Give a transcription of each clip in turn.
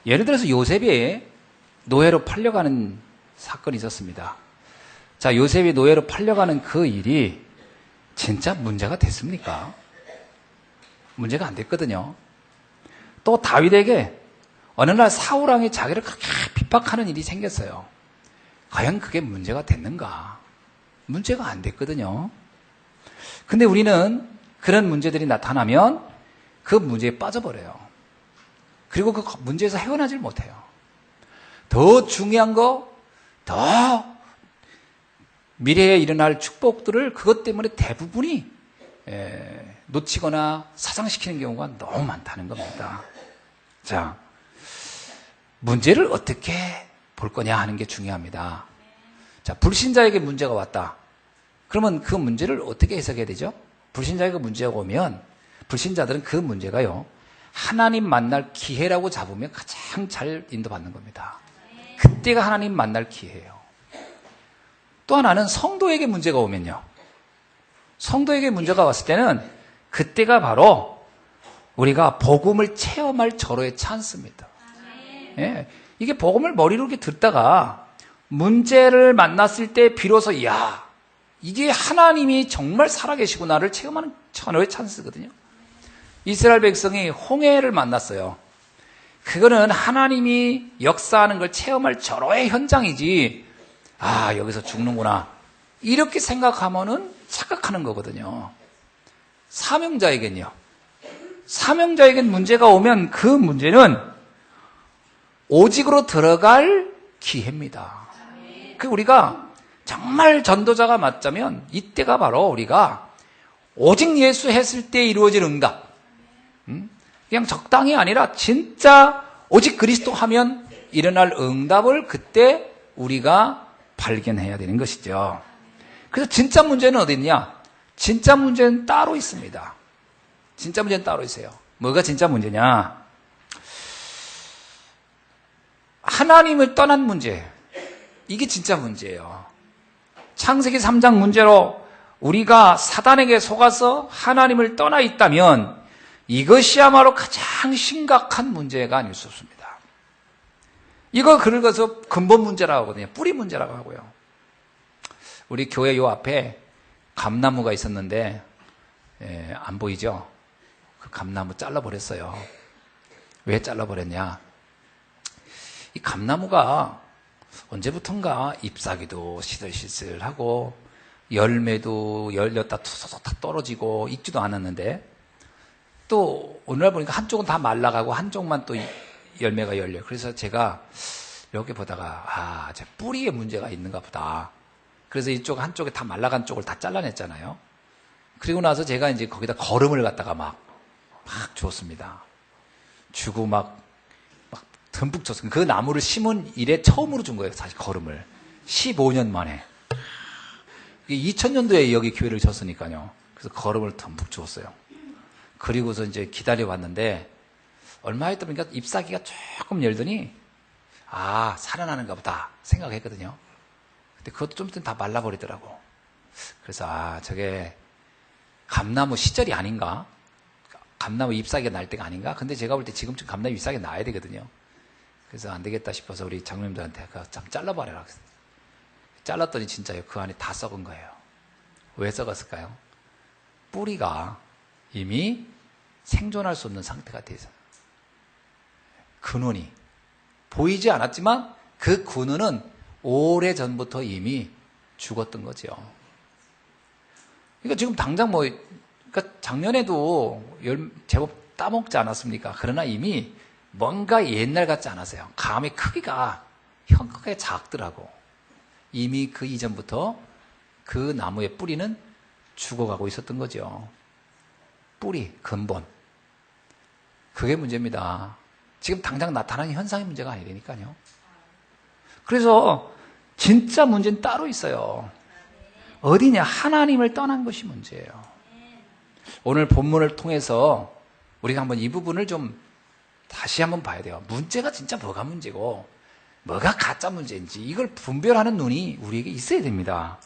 예를 들어서 요셉이 노예로 팔려가는 사건이 있었습니다. 자, 요셉이 노예로 팔려가는 그 일이 진짜 문제가 됐습니까? 문제가 안 됐거든요. 또 다윗에게 어느 날 사울왕이 자기를 그렇게 핍박하는 일이 생겼어요. 과연 그게 문제가 됐는가? 문제가 안 됐거든요. 근데 우리는 그런 문제들이 나타나면 그 문제에 빠져버려요. 그리고 그 문제에서 헤어나질 못해요. 더 중요한 거, 더 미래에 일어날 축복들을 그것 때문에 대부분이 놓치거나 사장시키는 경우가 너무 많다는 겁니다. 자, 문제를 어떻게 볼 거냐 하는 게 중요합니다. 자, 불신자에게 문제가 왔다. 그러면 그 문제를 어떻게 해석해야 되죠? 불신자에게 문제가 오면 불신자들은 그 문제가요, 하나님 만날 기회라고 잡으면 가장 잘 인도받는 겁니다. 그때가 하나님 만날 기회예요. 또 하나는 성도에게 문제가 오면요, 성도에게 문제가 왔을 때는 그때가 바로 우리가 복음을 체험할 절호의 찬스입니다. 예, 이게 복음을 머리로 이렇게 듣다가 문제를 만났을 때 비로소 야, 이게 하나님이 정말 살아계시구나를 체험하는 절호의 찬스거든요. 이스라엘 백성이 홍해를 만났어요. 그거는 하나님이 역사하는 걸 체험할 절호의 현장이지, 아, 여기서 죽는구나 이렇게 생각하면은 착각하는 거거든요. 사명자에겐요, 사명자에겐 문제가 오면 그 문제는 오직으로 들어갈 기회입니다. 그 우리가 정말 전도자가 맞자면 이때가 바로 우리가 오직 예수 했을 때 이루어질 응답, 그냥 적당히 아니라 진짜 오직 그리스도 하면 일어날 응답을 그때 우리가 발견해야 되는 것이죠. 그래서 진짜 문제는 어디 있냐? 진짜 문제는 따로 있습니다. 진짜 문제는 따로 있어요. 뭐가 진짜 문제냐? 하나님을 떠난 문제. 이게 진짜 문제예요. 창세기 3장 문제로 우리가 사단에게 속아서 하나님을 떠나 있다면 이것이야말로 가장 심각한 문제가 아닐 수 없습니다. 이거 긁어서 근본 문제라고 하거든요. 뿌리 문제라고 하고요. 우리 교회 요 앞에 감나무가 있었는데, 안 보이죠? 그 감나무 잘라버렸어요. 왜 잘라버렸냐? 이 감나무가 언제부턴가 잎사귀도 시들시들하고 열매도 열렸다 툭툭 다 떨어지고 익지도 않았는데, 또 오늘날 보니까 한쪽은 다 말라가고 한쪽만 또 열매가 열려요. 그래서 제가 이렇게 보다가 제 뿌리에 문제가 있는가 보다. 그래서 이쪽 한쪽에 다 말라간 쪽을 다 잘라냈잖아요. 그리고 나서 제가 이제 거기다 거름을 갖다가 막 주었습니다. 주고 막 듬뿍 줬어요. 그 나무를 심은 이래 처음으로 준 거예요. 사실 거름을 15년 만에. 2000년도에 여기 교회를 졌으니까요. 그래서 거름을 듬뿍 주었어요. 그리고서 이제 기다려봤는데 얼마 있다 보니까 잎사귀가 조금 열더니 살아나는가 보다 생각했거든요. 근데 그것도 좀 있으면 다 말라버리더라고. 그래서 저게 감나무 시절이 아닌가? 감나무 잎사귀가 날 때가 아닌가? 근데 제가 볼 때 지금쯤 감나무 잎사귀가 나야 되거든요. 그래서 안 되겠다 싶어서 우리 장로님들한테 참 잘라버려라. 잘랐더니 진짜요, 그 안에 다 썩은 거예요. 왜 썩었을까요? 뿌리가 이미 생존할 수 없는 상태가 돼서. 근원이 보이지 않았지만 그 근원은 오래전부터 이미 죽었던 거죠. 그러니까 지금 당장 그러니까 작년에도 제법 따먹지 않았습니까? 그러나 이미 뭔가 옛날 같지 않았어요. 감의 크기가 형크게 작더라고. 이미 그 이전부터 그 나무의 뿌리는 죽어가고 있었던 거죠. 뿌리, 근본. 그게 문제입니다. 지금 당장 나타나는 현상의 문제가 아니라니까요. 그래서 진짜 문제는 따로 있어요. 어디냐? 하나님을 떠난 것이 문제예요. 오늘 본문을 통해서 우리가 한번 이 부분을 좀 다시 한번 봐야 돼요. 문제가 진짜 뭐가 문제고 뭐가 가짜 문제인지 이걸 분별하는 눈이 우리에게 있어야 됩니다.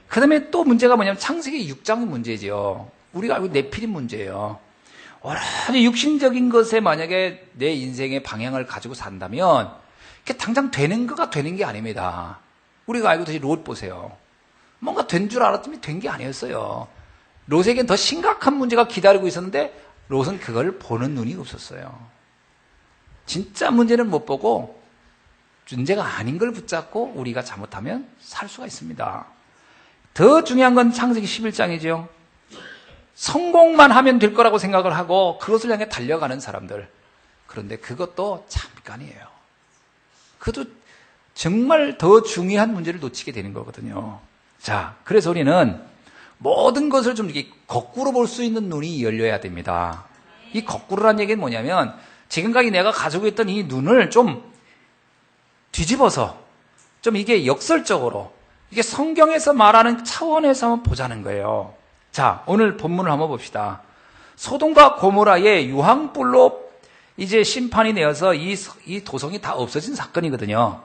그 다음에 또 문제가 뭐냐면 창세기 6장의 문제죠. 우리가 알고 네피림 문제예요. 오로지 육신적인 것에 만약에 내 인생의 방향을 가지고 산다면 그게 당장 되는 거가 되는 게 아닙니다. 우리가 알고 있듯이 롯 보세요. 뭔가 된 줄 알았더니 된 게 아니었어요. 롯에겐 더 심각한 문제가 기다리고 있었는데 롯은 그걸 보는 눈이 없었어요. 진짜 문제는 못 보고 문제가 아닌 걸 붙잡고 우리가 잘못하면 살 수가 있습니다. 더 중요한 건 창세기 11장이죠. 성공만 하면 될 거라고 생각을 하고 그것을 향해 달려가는 사람들. 그런데 그것도 잠깐이에요. 그것도 정말 더 중요한 문제를 놓치게 되는 거거든요. 자, 그래서 우리는 모든 것을 좀 이렇게 거꾸로 볼 수 있는 눈이 열려야 됩니다. 이 거꾸로란 얘기는 뭐냐면 지금까지 내가 가지고 있던 이 눈을 좀 뒤집어서 좀 이게 역설적으로 이게 성경에서 말하는 차원에서 한번 보자는 거예요. 자, 오늘 본문을 한번 봅시다. 소돔과 고모라의 유황불로 이제 심판이 내어서 이 도성이 다 없어진 사건이거든요.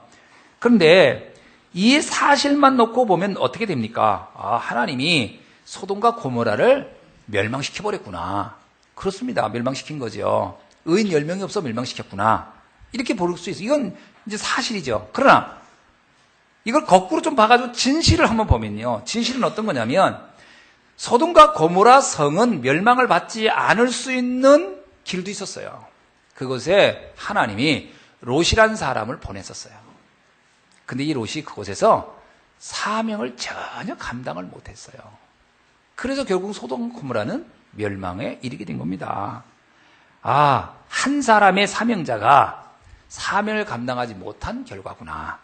그런데 이 사실만 놓고 보면 어떻게 됩니까? 아, 하나님이 소돔과 고모라를 멸망시켜버렸구나. 그렇습니다. 멸망시킨 거죠. 의인 10명이 없어 멸망시켰구나. 이렇게 볼 수 있어요. 이건 이제 사실이죠. 그러나 이걸 거꾸로 좀 봐가지고 진실을 한번 보면요. 진실은 어떤 거냐면 소돔과 고모라 성은 멸망을 받지 않을 수 있는 길도 있었어요. 그곳에 하나님이 롯이란 사람을 보냈었어요. 근데 이 롯이 그곳에서 사명을 전혀 감당을 못했어요. 그래서 결국 소돔과 고모라는 멸망에 이르게 된 겁니다. 아, 한 사람의 사명자가 사명을 감당하지 못한 결과구나.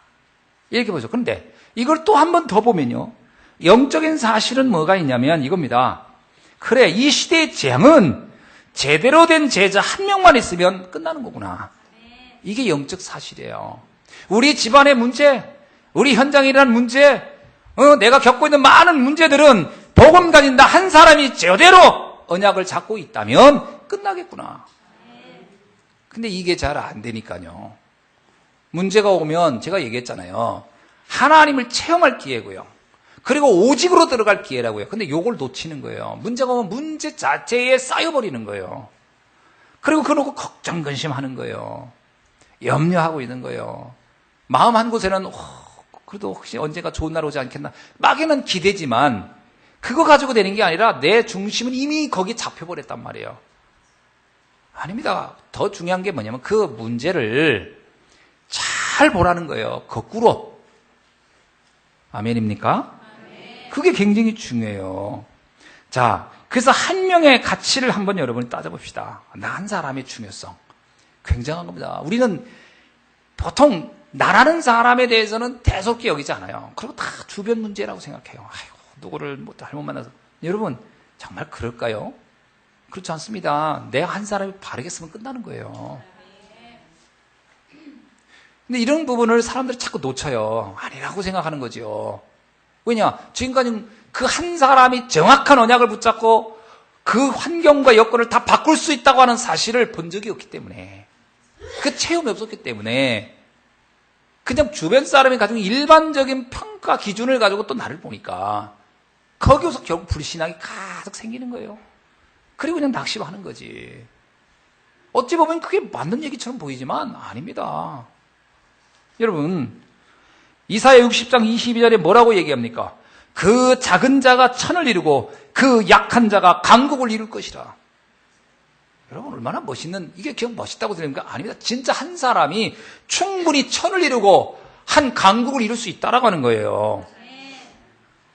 이렇게 보죠. 그런데 이걸 또 한 번 더 보면요. 영적인 사실은 뭐가 있냐면 이겁니다. 그래, 이 시대의 재앙은 제대로 된 제자 한 명만 있으면 끝나는 거구나. 이게 영적 사실이에요. 우리 집안의 문제, 우리 현장에 일어난 문제, 내가 겪고 있는 많은 문제들은 복음 가진 나 한 사람이 제대로 언약을 잡고 있다면 끝나겠구나. 근데 이게 잘 안 되니까요. 문제가 오면 제가 얘기했잖아요. 하나님을 체험할 기회고요. 그리고 오직으로 들어갈 기회라고요. 근데 요걸 놓치는 거예요. 문제가 오면 문제 자체에 쌓여버리는 거예요. 그리고 그거 놓고 걱정 근심하는 거예요. 염려하고 있는 거예요. 마음 한 곳에는 그래도 혹시 언젠가 좋은 날 오지 않겠나. 막에는 기대지만 그거 가지고 되는 게 아니라 내 중심은 이미 거기에 잡혀버렸단 말이에요. 아닙니다. 더 중요한 게 뭐냐면 그 문제를 잘 보라는 거예요. 거꾸로. 아멘입니까? 그게 굉장히 중요해요. 자, 그래서 한 명의 가치를 한번 여러분이 따져봅시다. 나 한 사람의 중요성. 굉장한 겁니다. 우리는 보통 나라는 사람에 대해서는 대수롭게 여기지 않아요. 그리고 다 주변 문제라고 생각해요. 아이고, 누구를 뭐 잘못 만나서. 여러분, 정말 그럴까요? 그렇지 않습니다. 내가 한 사람이 바르게 쓰면 끝나는 거예요. 근데 이런 부분을 사람들이 자꾸 놓쳐요. 아니라고 생각하는 거죠. 왜냐? 지금까지 그 한 사람이 정확한 언약을 붙잡고 그 환경과 여건을 다 바꿀 수 있다고 하는 사실을 본 적이 없기 때문에, 그 체험이 없었기 때문에 그냥 주변 사람이 가지고 일반적인 평가 기준을 가지고 또 나를 보니까 거기서 결국 불신앙이 가득 생기는 거예요. 그리고 그냥 낙심하는 거지. 어찌 보면 그게 맞는 얘기처럼 보이지만 아닙니다. 여러분, 이사야 60장 22절에 뭐라고 얘기합니까? 그 작은 자가 천을 이루고 그 약한 자가 강국을 이룰 것이라. 여러분, 얼마나 멋있는, 이게 그냥 멋있다고 들립니까? 아닙니다. 진짜 한 사람이 충분히 천을 이루고 한 강국을 이룰 수 있다라고 하는 거예요.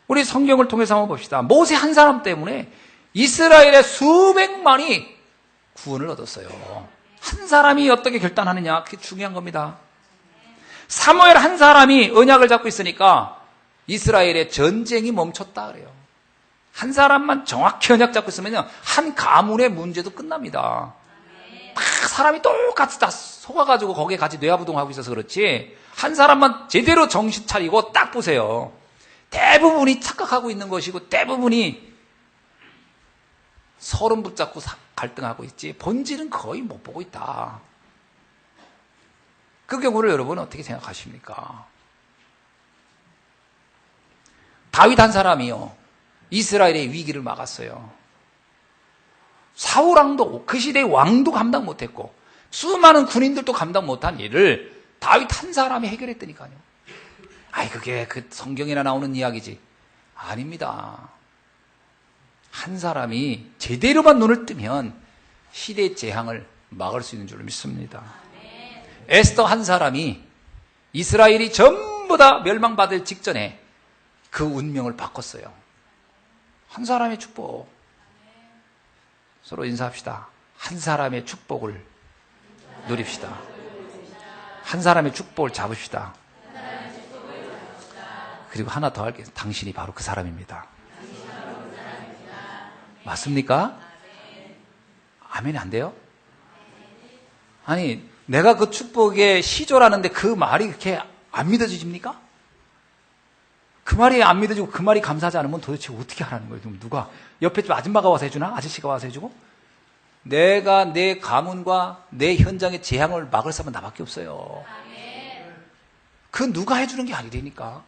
우리 성경을 통해서 한번 봅시다. 모세 한 사람 때문에 이스라엘의 수백만이 구원을 얻었어요. 한 사람이 어떻게 결단하느냐, 그게 중요한 겁니다. 사무엘 한 사람이 언약을 잡고 있으니까 이스라엘의 전쟁이 멈췄다 그래요. 한 사람만 정확히 언약 잡고 있으면 한 가문의 문제도 끝납니다. 다 사람이 똑같이 다 속아가지고 거기에 같이 뇌화부동하고 있어서 그렇지, 한 사람만 제대로 정신 차리고 딱 보세요. 대부분이 착각하고 있는 것이고 대부분이 서론 붙잡고 갈등하고 있지 본질은 거의 못 보고 있다. 그 경우를 여러분은 어떻게 생각하십니까? 다윗 한 사람이요, 이스라엘의 위기를 막았어요. 사울왕도 그 시대의 왕도 감당 못했고 수많은 군인들도 감당 못한 일을 다윗 한 사람이 해결했다니까요. 아이 그게 그 성경에나 나오는 이야기지. 아닙니다. 한 사람이 제대로만 눈을 뜨면 시대의 재앙을 막을 수 있는 줄로 믿습니다. 에스더 한 사람이 이스라엘이 전부 다 멸망받을 직전에 그 운명을 바꿨어요. 한 사람의 축복. 서로 인사합시다. 한 사람의 축복을 누립시다. 한 사람의 축복을 잡읍시다. 그리고 하나 더 할게요. 당신이 바로 그 사람입니다. 맞습니까? 아멘이 안 돼요? 아니, 내가 그 축복에 시조라는데 그 말이 그렇게 안 믿어지십니까? 그 말이 안 믿어지고 그 말이 감사하지 않으면 도대체 어떻게 하라는 거예요? 누가? 옆에 좀 아줌마가 와서 해주나? 아저씨가 와서 해주고? 내가 내 가문과 내 현장의 재앙을 막을 사람은 나밖에 없어요. 그 누가 해주는 게 아니라니까.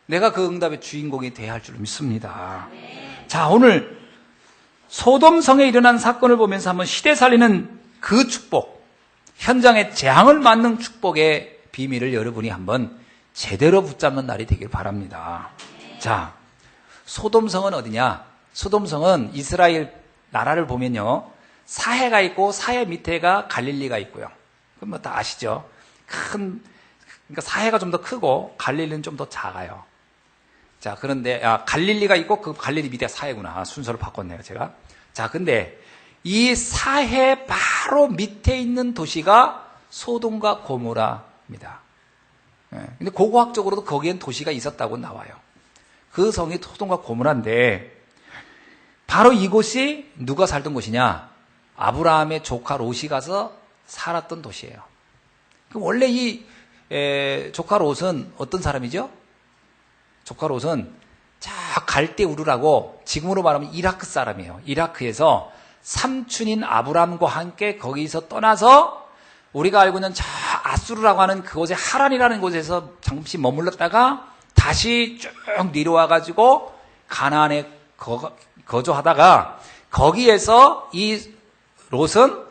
내가 그 응답의 주인공이 돼야 할 줄로 믿습니다. 자, 오늘 소돔성에 일어난 사건을 보면서 한번 시대 살리는 그 축복, 현장의 재앙을 막는 축복의 비밀을 여러분이 한번 제대로 붙잡는 날이 되길 바랍니다. 자, 소돔성은 어디냐? 소돔성은 이스라엘 나라를 보면요, 사해가 있고 사해 밑에가 갈릴리가 있고요. 그럼 뭐 다 아시죠? 그러니까 사해가 좀 더 크고 갈릴리는 좀 더 작아요. 자, 그런데 갈릴리가 있고 그 갈릴리 밑에 사해구나. 순서를 바꿨네요, 제가. 자, 근데 이 사해 바로 밑에 있는 도시가 소돔과 고모라입니다. 근데 고고학적으로도 거기엔 도시가 있었다고 나와요. 그 성이 소돔과 고모라인데 바로 이곳이 누가 살던 곳이냐? 아브라함의 조카 롯이 가서 살았던 도시예요. 원래 이 조카 롯은 어떤 사람이죠? 조카 롯은 저 갈대우르라고 지금으로 말하면 이라크 사람이에요. 이라크에서 삼촌인 아브람과 함께 거기서 떠나서 우리가 알고 있는 저 아수르라고 하는 그곳에 하란이라는 곳에서 잠시 머물렀다가 다시 쭉 내려와가지고 가나안에 거주하다가 거기에서 이 롯은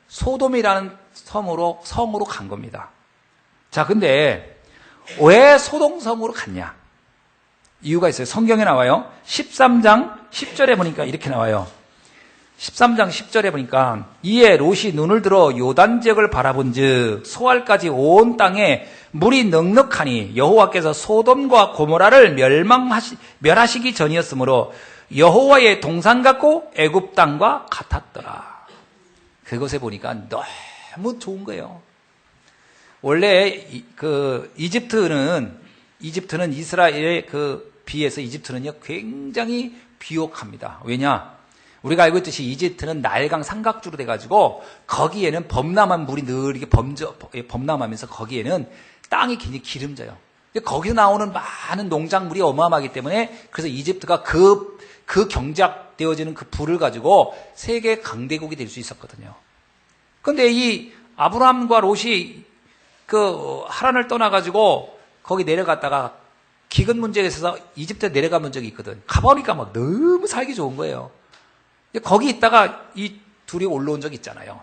소돔이라는 성으로 간 겁니다. 자, 근데 왜 소돔성으로 갔냐? 이유가 있어요. 성경에 나와요. 13장 10절에 보니까 이렇게 나와요. 13장 10절에 보니까 이에 롯이 눈을 들어 요단 지역을 바라본즉 소알까지 온 땅에 물이 넉넉하니 여호와께서 소돔과 고모라를 멸하시기 전이었으므로 여호와의 동산 같고 애굽 땅과 같았더라. 그곳에 보니까 너무 좋은 거예요. 원래 이집트는 이스라엘에 비해서 이집트는요 굉장히 비옥합니다. 왜냐? 우리가 알고 있듯이 이집트는 나일강 삼각주로 돼가지고 거기에는 범람한 물이 늘 이렇게 범람하면서 거기에는 땅이 굉장히 기름져요. 거기서 나오는 많은 농작물이 어마어마하기 때문에 그래서 이집트가 그 경작되어지는 그 불을 가지고 세계 강대국이 될 수 있었거든요. 그런데 이 아브라함과 롯이 그 하란을 떠나가지고 거기 내려갔다가 기근 문제에 있어서 이집트에 내려가본 적이 있거든. 가보니까 막 너무 살기 좋은 거예요. 거기 있다가 이 둘이 올라온 적이 있잖아요.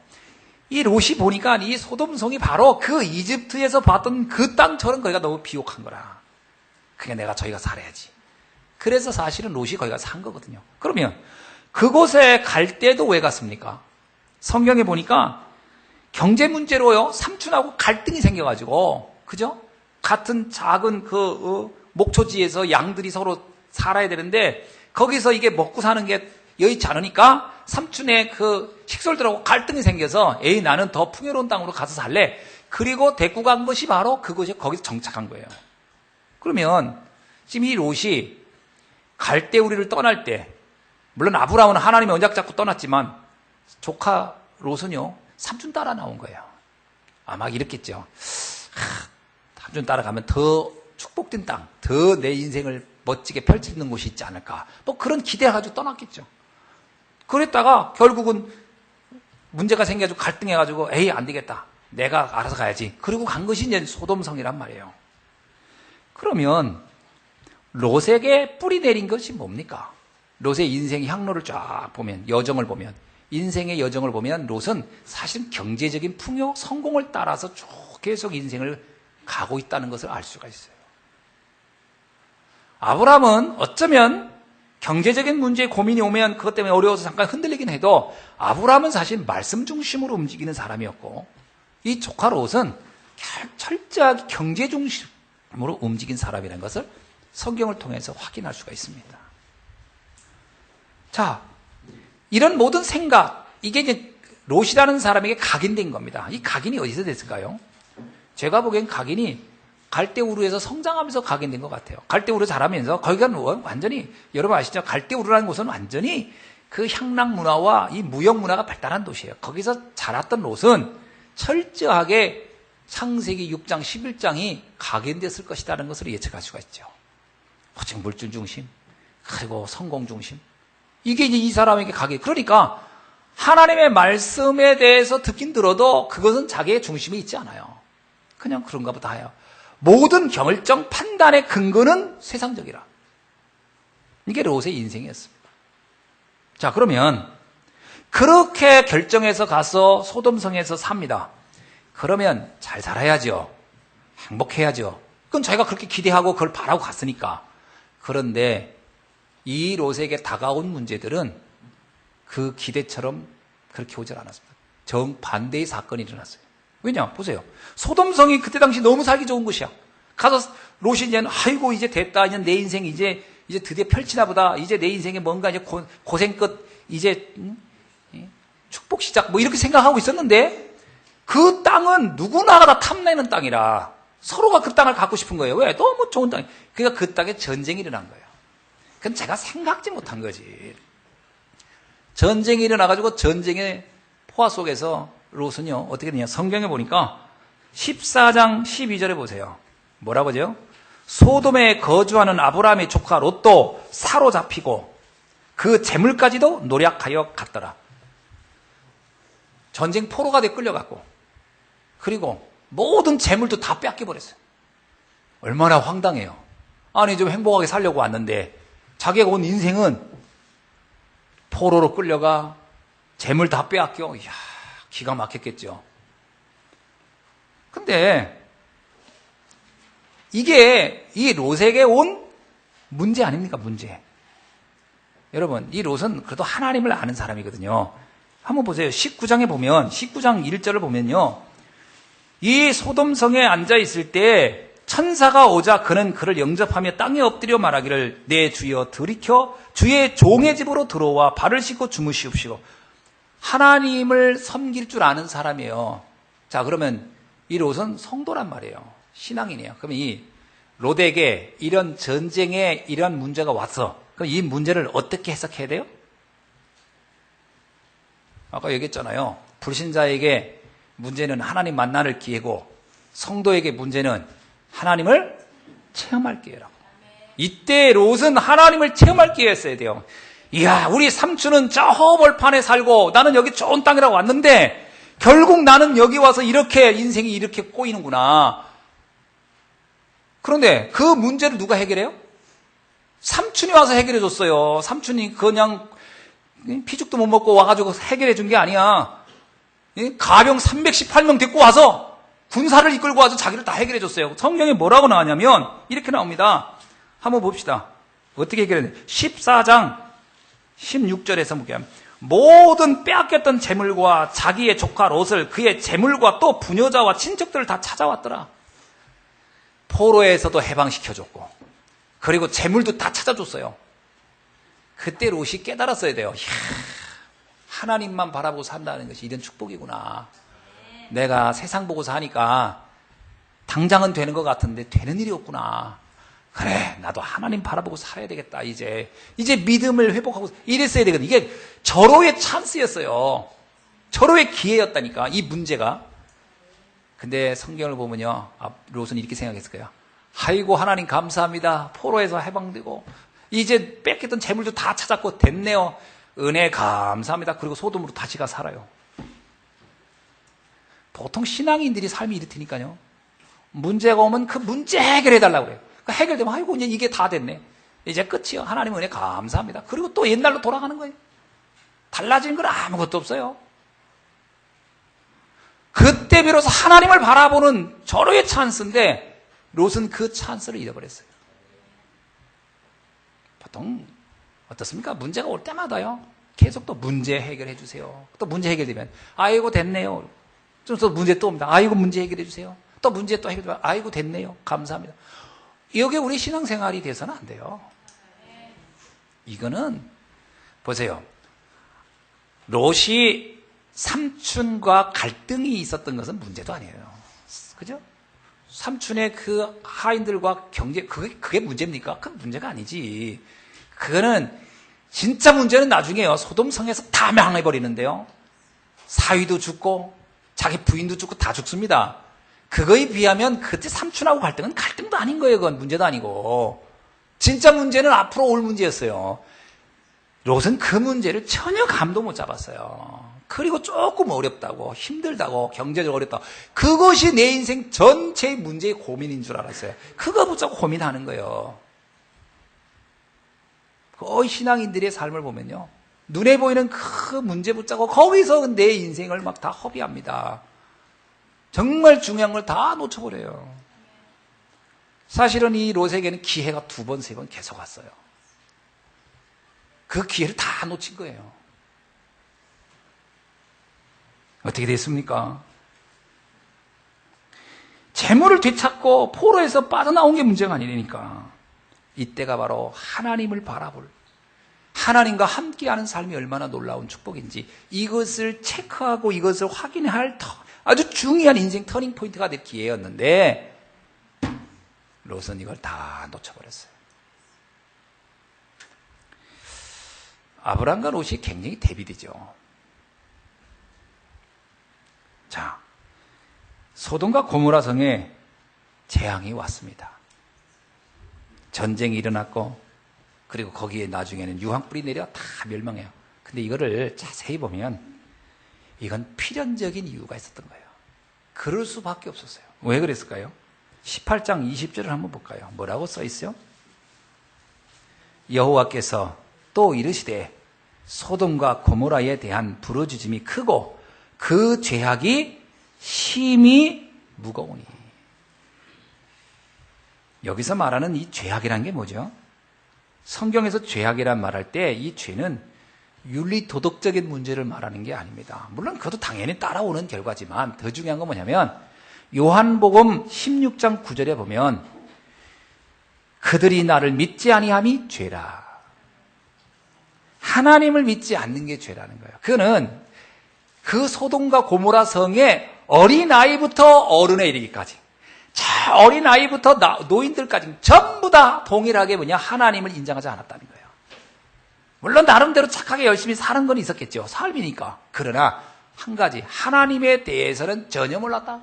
이 롯이 보니까 이 소돔성이 바로 그 이집트에서 봤던 그 땅처럼 거기가 너무 비옥한 거라. 그러니까 저희가 살아야지. 그래서 사실은 롯이 거기가 산 거거든요. 그러면 그곳에 갈 때도 왜 갔습니까? 성경에 보니까 경제 문제로요, 삼촌하고 갈등이 생겨가지고, 그죠? 같은 작은 목초지에서 양들이 서로 살아야 되는데, 거기서 이게 먹고 사는 게 여의치 않으니까, 삼촌의 식솔들하고 갈등이 생겨서, 에이, 나는 더 풍요로운 땅으로 가서 살래. 그리고 데리고 간 것이 바로 거기서 정착한 거예요. 그러면, 지금 이 롯이 갈대우리를 떠날 때, 물론 아브라함은 하나님의 언약 잡고 떠났지만, 조카 롯은요, 삼촌 따라 나온 거예요. 막 이랬겠죠. 삼촌 따라가면 더 축복된 땅, 더 내 인생을 멋지게 펼치는 곳이 있지 않을까. 뭐 그런 기대를 가지고 떠났겠죠. 그랬다가 결국은 문제가 생겨가지고 갈등해가지고 에이 안 되겠다. 내가 알아서 가야지. 그리고 간 것이 이제 소돔성이란 말이에요. 그러면 롯에게 뿌리 내린 것이 뭡니까? 롯의 인생 향로를 쫙 보면, 여정을 보면, 인생의 여정을 보면 롯은 사실 경제적인 풍요, 성공을 따라서 쭉 계속 인생을 가고 있다는 것을 알 수가 있어요. 아브라함은 어쩌면 경제적인 문제에 고민이 오면 그것 때문에 어려워서 잠깐 흔들리긴 해도 아브라함은 사실 말씀 중심으로 움직이는 사람이었고, 이 조카 롯은 철저하게 경제 중심으로 움직인 사람이라는 것을 성경을 통해서 확인할 수가 있습니다. 자, 이런 모든 생각, 이게 이제 롯이라는 사람에게 각인된 겁니다. 이 각인이 어디서 됐을까요? 제가 보기엔 각인이 갈대우르에서 성장하면서 각인된 것 같아요. 갈대우르 자라면서 거기가 완전히, 여러분 아시죠? 갈대우르라는 곳은 완전히 그 향락 문화와 이 무역 문화가 발달한 도시예요. 거기서 자랐던 롯은 철저하게 창세기 6장, 11장이 각인됐을 것이라는 것을 예측할 수가 있죠. 오직 물질 중심, 그리고 성공 중심. 이게 이제 이 사람에게 각인. 그러니까 하나님의 말씀에 대해서 듣긴 들어도 그것은 자기의 중심이 있지 않아요. 그냥 그런가 보다 해요. 모든 결정, 판단의 근거는 세상적이라. 이게 롯의 인생이었습니다. 자, 그러면 그렇게 결정해서 가서 소돔성에서 삽니다. 그러면 잘 살아야죠. 행복해야죠. 그건 자기가 그렇게 기대하고 그걸 바라고 갔으니까. 그런데 이 롯에게 다가온 문제들은 그 기대처럼 그렇게 오질 않았습니다. 정반대의 사건이 일어났어요. 왜냐? 보세요. 소돔성이 그때 당시 너무 살기 좋은 곳이야. 가서 롯이 이제 아이고 이제 됐다. 이제 내 인생 이제 드디어 펼치나 보다. 이제 내 인생에 뭔가 이제 고생 끝 이제 축복 시작 뭐 이렇게 생각하고 있었는데 그 땅은 누구나가 다 탐내는 땅이라 서로가 그 땅을 갖고 싶은 거예요. 왜? 너무 좋은 땅. 그러니까 그 땅에 전쟁이 일어난 거예요. 그건 제가 생각지 못한 거지. 전쟁이 일어나가지고 전쟁의 포화 속에서 롯은요, 어떻게 되냐. 성경에 보니까 14장 12절에 보세요. 뭐라고 하죠? 소돔에 거주하는 아브라함의 조카 롯도 사로잡히고 그 재물까지도 노략하여 갔더라. 전쟁 포로가 돼 끌려갔고, 그리고 모든 재물도 다 뺏겨버렸어요. 얼마나 황당해요. 아니, 좀 행복하게 살려고 왔는데 자기가 온 인생은 포로로 끌려가 재물 다 빼앗겨. 이야, 기가 막혔겠죠. 근데 이게 이 롯에게 온 문제 아닙니까? 문제. 여러분, 이 롯은 그래도 하나님을 아는 사람이거든요. 한번 보세요. 19장에 보면, 19장 1절을 보면요. 이 소돔성에 앉아 있을 때 천사가 오자 그는 그를 영접하며 땅에 엎드려 말하기를 내 주여 들이켜 주의 종의 집으로 들어와 발을 씻고 주무시옵시고. 하나님을 섬길 줄 아는 사람이에요. 자, 그러면 이 롯은 성도란 말이에요. 신앙인이에요. 그럼 이 롯에게 이런 전쟁에 이런 문제가 왔어. 그럼 이 문제를 어떻게 해석해야 돼요? 아까 얘기했잖아요. 불신자에게 문제는 하나님 만나는 기회고 성도에게 문제는 하나님을 체험할 기회라고. 이때 롯은 하나님을 체험할 기회였어야 돼요. 이야, 우리 삼촌은 저 허벌판에 살고 나는 여기 좋은 땅이라고 왔는데 결국 나는 여기 와서 이렇게 인생이 이렇게 꼬이는구나. 그런데 그 문제를 누가 해결해요? 삼촌이 와서 해결해 줬어요. 삼촌이 그냥 피죽도 못 먹고 와가지고 해결해 준 게 아니야. 가병 318명 데리고 와서 군사를 이끌고 와서 자기를 다 해결해 줬어요. 성경에 뭐라고 나왔냐면 이렇게 나옵니다. 한번 봅시다. 어떻게 해결했냐. 14장 16절에서 보면 모든 빼앗겼던 재물과 자기의 조카 롯을 그의 재물과 또 부녀자와 친척들을 다 찾아왔더라. 포로에서도 해방시켜줬고 그리고 재물도 다 찾아줬어요. 그때 롯이 깨달았어야 돼요. 이야, 하나님만 바라보고 산다는 것이 이런 축복이구나. 내가 세상 보고 사니까 당장은 되는 것 같은데 되는 일이 없구나. 그래, 나도 하나님 바라보고 살아야 되겠다. 이제 믿음을 회복하고 이랬어야 되거든. 이게 절호의 찬스였어요. 절호의 기회였다니까, 이 문제가. 근데 성경을 보면요, 롯은 이렇게 생각했을 거예요. 아이고, 하나님 감사합니다. 포로에서 해방되고 이제 뺏겼던 재물도 다 찾았고 됐네요. 은혜 감사합니다. 그리고 소돔으로 다시 가 살아요. 보통 신앙인들이 삶이 이렇다니까요. 문제가 오면 그 문제 해결해달라고 그래요. 해결되면 아이고 이제 이게 다 됐네. 이제 끝이요. 하나님 은혜 감사합니다. 그리고 또 옛날로 돌아가는 거예요. 달라진 건 아무것도 없어요. 그때 비로소 하나님을 바라보는 절호의 찬스인데 롯은 그 찬스를 잃어버렸어요. 보통 어떻습니까? 문제가 올 때마다요. 계속 또 문제 해결해 주세요. 또 문제 해결되면 아이고 됐네요. 좀 또 문제 또 옵니다. 아이고 문제 해결해 주세요. 또 문제 또 해결되면 아이고 됐네요. 감사합니다. 이게 우리 신앙생활이 돼서는 안 돼요. 이거는 보세요. 롯이 삼촌과 갈등이 있었던 것은 문제도 아니에요. 그죠? 삼촌의 그 하인들과 경제, 그게 문제입니까? 그건 문제가 아니지. 그거는, 진짜 문제는 나중에요. 소돔성에서 다 망해버리는데요. 사위도 죽고, 자기 부인도 죽고 다 죽습니다. 그거에 비하면 그때 삼촌하고 갈등은 갈등도 아닌 거예요. 그건 문제도 아니고. 진짜 문제는 앞으로 올 문제였어요. 롯은 그 문제를 전혀 감도 못 잡았어요. 그리고 조금 어렵다고, 힘들다고, 경제적으로 어렵다고. 그것이 내 인생 전체의 문제의 고민인 줄 알았어요. 그거 붙잡고 고민하는 거예요. 거의 신앙인들의 삶을 보면요. 눈에 보이는 그 문제 붙잡고 거기서 내 인생을 막 다 허비합니다. 정말 중요한 걸 다 놓쳐버려요. 사실은 이 롯에게는 기회가 2번, 3번 계속 왔어요. 그 기회를 다 놓친 거예요. 어떻게 됐습니까? 재물을 되찾고 포로에서 빠져나온 게 문제가 아니니까. 이때가 바로 하나님을 바라볼, 하나님과 함께하는 삶이 얼마나 놀라운 축복인지 이것을 체크하고 이것을 확인할 아주 중요한 인생 터닝 포인트가 될 기회였는데 롯은 이걸 다 놓쳐버렸어요. 아브람과 롯이 굉장히 대비되죠. 자, 소돔과 고모라 성에 재앙이 왔습니다. 전쟁이 일어났고 그리고 거기에 나중에는 유황불이 내려 다 멸망해요. 근데 이거를 자세히 보면 이건 필연적인 이유가 있었던 거예요. 그럴 수밖에 없었어요. 왜 그랬을까요? 18장 20절을 한번 볼까요? 뭐라고 써 있어요? 여호와께서 또 이르시되 소돔과 고모라에 대한 부르짖음이 크고 그 죄악이 심히 무거우니. 여기서 말하는 이 죄악이란 게 뭐죠? 성경에서 죄악이란 말할 때 이 죄는 윤리 도덕적인 문제를 말하는 게 아닙니다. 물론 그것도 당연히 따라오는 결과지만 더 중요한 건 뭐냐면 요한복음 16장 9절에 보면 그들이 나를 믿지 아니함이 죄라. 하나님을 믿지 않는 게 죄라는 거예요. 그거는 그 소돔과 고모라 성의 어린아이부터 어른에 이르기까지, 저 어린아이부터 노인들까지 전부 다 동일하게 하나님을 인정하지 않았다는 거예요. 물론 나름대로 착하게 열심히 사는 건 있었겠죠. 삶이니까. 그러나 한 가지, 하나님에 대해서는 전혀 몰랐다.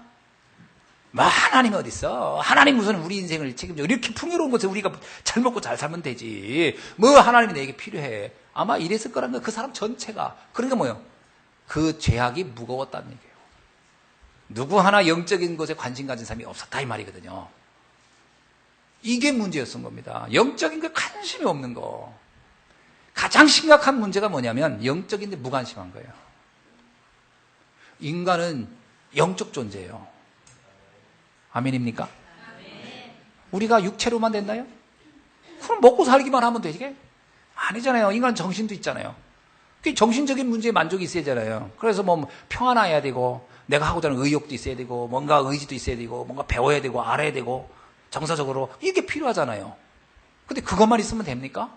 뭐 하나님이 어디 있어? 하나님 무슨 우리 인생을 책임져? 이렇게 풍요로운 곳에 우리가 잘 먹고 잘 살면 되지. 뭐 하나님이 내게 필요해? 아마 이랬을 거라는 거예요. 그 사람 전체가. 그러니까 뭐예요? 그 죄악이 무거웠다는 얘기예요. 누구 하나 영적인 것에 관심 가진 사람이 없었다 이 말이거든요. 이게 문제였던 겁니다. 영적인 것에 관심이 없는 거. 가장 심각한 문제가 뭐냐면 영적인데 무관심한 거예요. 인간은 영적 존재예요. 아멘입니까? 아멘. 우리가 육체로만 된다요? 그럼 먹고 살기만 하면 되지? 아니잖아요. 인간은 정신도 있잖아요. 정신적인 문제에 만족이 있어야 되잖아요. 그래서 뭐 평안해야 되고 내가 하고자 하는 의욕도 있어야 되고 뭔가 의지도 있어야 되고 뭔가 배워야 되고 알아야 되고 정서적으로 이게 필요하잖아요. 근데 그것만 있으면 됩니까?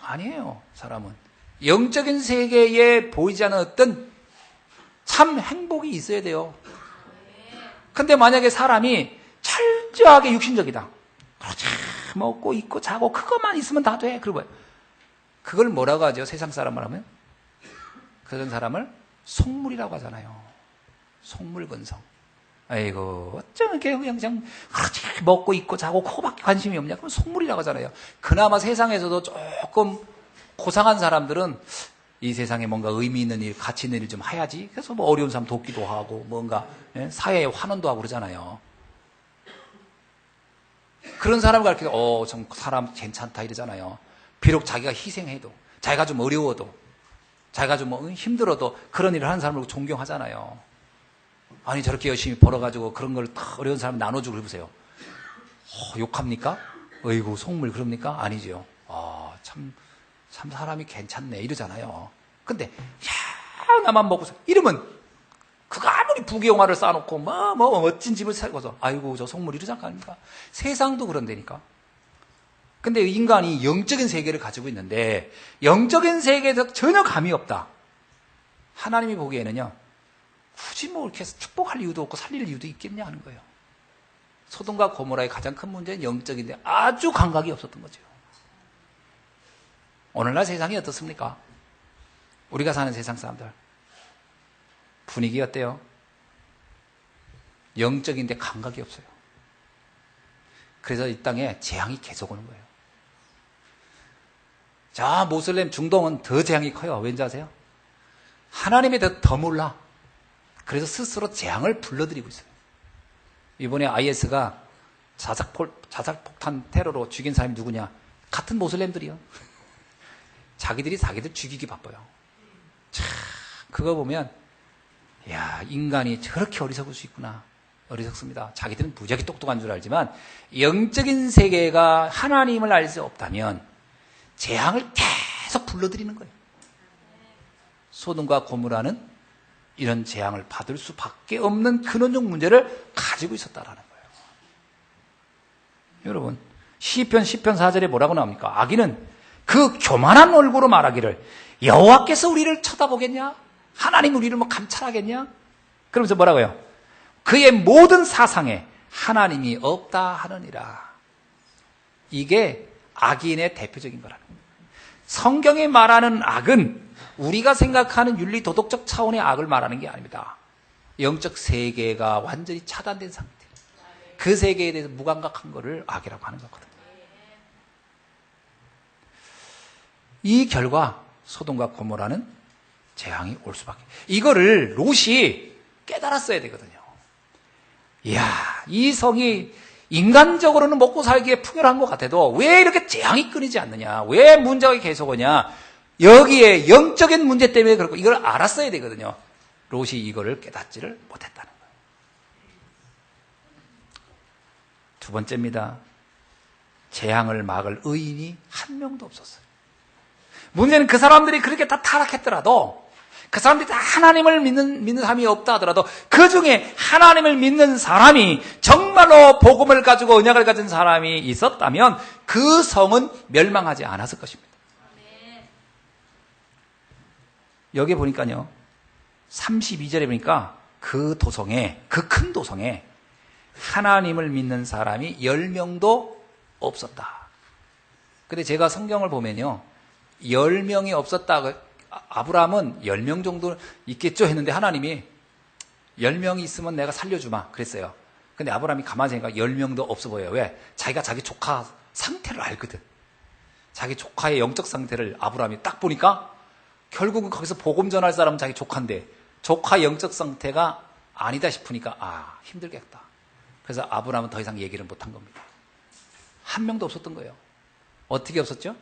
아니에요. 사람은 영적인 세계에 보이지 않는 어떤 참 행복이 있어야 돼요. 근데 만약에 사람이 철저하게 육신적이다. 그렇지. 먹고 입고 자고 그것만 있으면 다 돼. 그리고 그걸 뭐라고 하죠? 세상 사람을 하면? 그런 사람을 속물이라고 하잖아요. 속물건성. 아이고 어쩜 이렇게 그냥 그렇지 먹고 입고 자고 그거밖에 관심이 없냐? 그럼 속물이라고 하잖아요. 그나마 세상에서도 조금 고상한 사람들은 이 세상에 뭔가 의미 있는 일, 가치 있는 일 좀 해야지. 그래서 뭐 어려운 사람 돕기도 하고 뭔가 사회에 환원도 하고 그러잖아요. 그런 사람을 가르치고 좀 사람 괜찮다 이러잖아요. 비록 자기가 희생해도, 자기가 좀 어려워도, 자기가 좀 힘들어도 그런 일을 하는 사람을 존경하잖아요. 아니 저렇게 열심히 벌어가지고 그런 걸 다 어려운 사람 나눠주고 해보세요. 욕합니까? 어이구 속물 그럽니까? 아니죠. 참 사람이 괜찮네 이러잖아요. 근데 나만 먹고 이러면 그가 아무리 부귀영화를 쌓아놓고 멋진 집을 살고서 아이고 저 속물 이러지 않습니까? 세상도 그런다니까. 근데 인간이 영적인 세계를 가지고 있는데 영적인 세계에서 전혀 감이 없다. 하나님이 보기에는요. 굳이 이렇게 축복할 이유도 없고 살릴 이유도 있겠냐 하는 거예요. 소돔과 고모라의 가장 큰 문제는 영적인데 아주 감각이 없었던 거죠. 오늘날 세상이 어떻습니까? 우리가 사는 세상 사람들 분위기 어때요? 영적인데 감각이 없어요. 그래서 이 땅에 재앙이 계속 오는 거예요. 자, 모슬렘 중동은 더 재앙이 커요. 왠지 아세요? 하나님에 대해 더 몰라. 그래서 스스로 재앙을 불러들이고 있어요. 이번에 IS가 자살폭탄 테러로 죽인 사람이 누구냐? 같은 모슬렘들이요. 자기들 죽이기 바빠요. 참, 그거 보면 야, 인간이 저렇게 어리석을 수 있구나. 어리석습니다. 자기들은 무지하게 똑똑한 줄 알지만 영적인 세계가 하나님을 알 수 없다면 재앙을 계속 불러들이는 거예요. 소돔과 고모라는 이런 재앙을 받을 수밖에 없는 근원적 문제를 가지고 있었다라는 거예요. 여러분, 시편 4절에 뭐라고 나옵니까? 악인은 그 교만한 얼굴로 말하기를 여호와께서 우리를 쳐다보겠냐? 하나님 우리를 감찰하겠냐? 그러면서 뭐라고요? 그의 모든 사상에 하나님이 없다 하느니라. 이게 악인의 대표적인 거라는 거예요. 성경이 말하는 악은 우리가 생각하는 윤리 도덕적 차원의 악을 말하는 게 아닙니다. 영적 세계가 완전히 차단된 상태. 그 세계에 대해서 무감각한 거를 악이라고 하는 거거든요. 이 결과 소돔과 고모라는 재앙이 올 수밖에. 이거를 롯이 깨달았어야 되거든요. 이야, 이 성이 인간적으로는 먹고 살기에 풍요로한 것 같아도 왜 이렇게 재앙이 끊이지 않느냐? 왜 문제가 계속 오냐? 여기에 영적인 문제 때문에 그렇고 이걸 알았어야 되거든요. 롯이 이거를 깨닫지를 못했다는 거예요. 두 번째입니다. 재앙을 막을 의인이 한 명도 없었어요. 문제는 그 사람들이 그렇게 다 타락했더라도 그 사람들이 다 하나님을 믿는 사람이 없다 하더라도 그 중에 하나님을 믿는 사람이 정말로 복음을 가지고 언약을 가진 사람이 있었다면 그 성은 멸망하지 않았을 것입니다. 여기 보니까요 32절에 보니까 그 도성에 그 큰 도성에 하나님을 믿는 사람이 10명도 없었다. 근데 제가 성경을 보면요 10명이 없었다. 아브라함은 10명 정도 있겠죠 했는데 하나님이 10명이 있으면 내가 살려주마 그랬어요. 근데 아브라함이 가만히 생각하니까 10명도 없어 보여요. 왜? 자기가 자기 조카 상태를 알거든. 자기 조카의 영적 상태를 아브라함이 딱 보니까 결국은 거기서 복음 전할 사람은 자기 조카인데 조카 영적 상태가 아니다 싶으니까 힘들겠다. 그래서 아브라함은 더 이상 얘기를 못한 겁니다. 한 명도 없었던 거예요. 어떻게 없었죠?